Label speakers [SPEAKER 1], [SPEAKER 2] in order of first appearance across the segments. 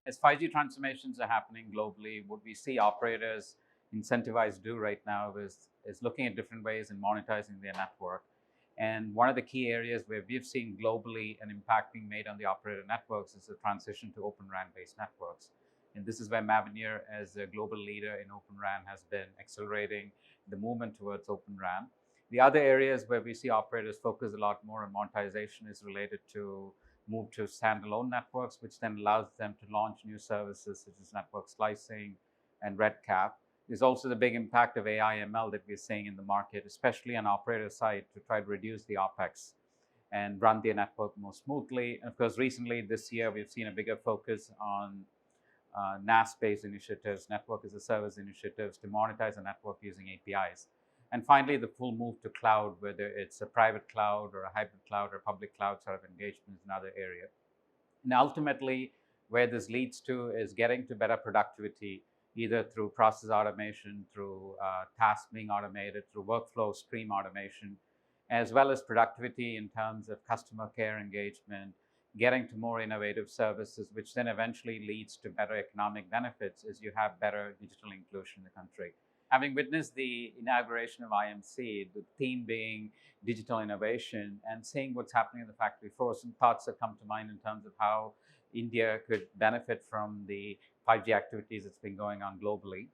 [SPEAKER 1] As 5G transformations are happening globally, what we see operators incentivized to do right now is looking at different ways in monetizing their network. And one of the key areas where we've seen globally an impact being made on the operator networks is the transition to Open RAN-based networks. And this is where Mavenir, as a global leader in Open RAN, has been accelerating the movement towards Open RAN. The other areas where we see operators focus a lot more on monetization is related to move to standalone networks, which then allows them to launch new services such as network slicing and red cap. There's also the big impact of AI ML that we're seeing in the market, especially on operator side, to try to reduce the OpEx and run their network more smoothly. And of course, recently this year, we've seen a bigger focus on NAS-based initiatives, network as a service initiatives, to monetize a network using APIs. And finally, the full move to cloud, whether it's a private cloud or a hybrid cloud or public cloud sort of engagement, is another area. And ultimately, where this leads to is getting to better productivity, either through process automation, through tasks being automated, through workflow stream automation, as well as productivity in terms of customer care engagement, getting to more innovative services, which then eventually leads to better economic benefits as you have better digital inclusion in the country. Having witnessed the inauguration of IMC, the theme being digital innovation, and seeing what's happening in the factory floor, some thoughts that come to mind in terms of how India could benefit from the 5G activities that's been going on globally.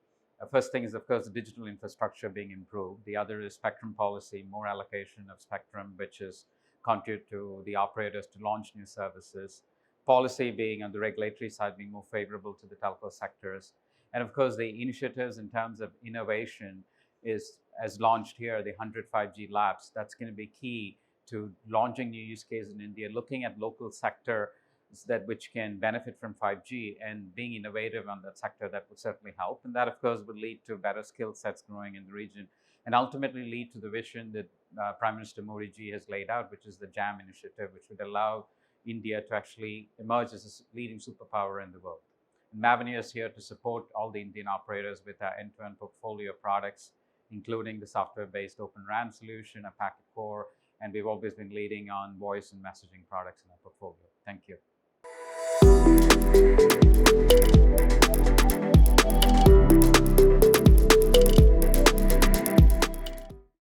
[SPEAKER 1] First thing is, of course, the digital infrastructure being improved. The other is spectrum policy, more allocation of spectrum, which is contribute to the operators to launch new services. Policy being on the regulatory side, being more favorable to the telco sectors. And of course, the initiatives in terms of innovation is, as launched here, the 100 5G labs. That's going to be key to launching new use cases in India, looking at local sector that which can benefit from 5G and being innovative on that sector. That would certainly help. And that, of course, would lead to better skill sets growing in the region and ultimately lead to the vision that Prime Minister Modi ji has laid out, which is the JAM initiative, which would allow India to actually emerge as a leading superpower in the world. Mavenir is here to support all the Indian operators with our end-to-end portfolio of products, including the software-based Open RAN solution, a packet core, and we've always been leading on voice and messaging products in our portfolio. Thank you.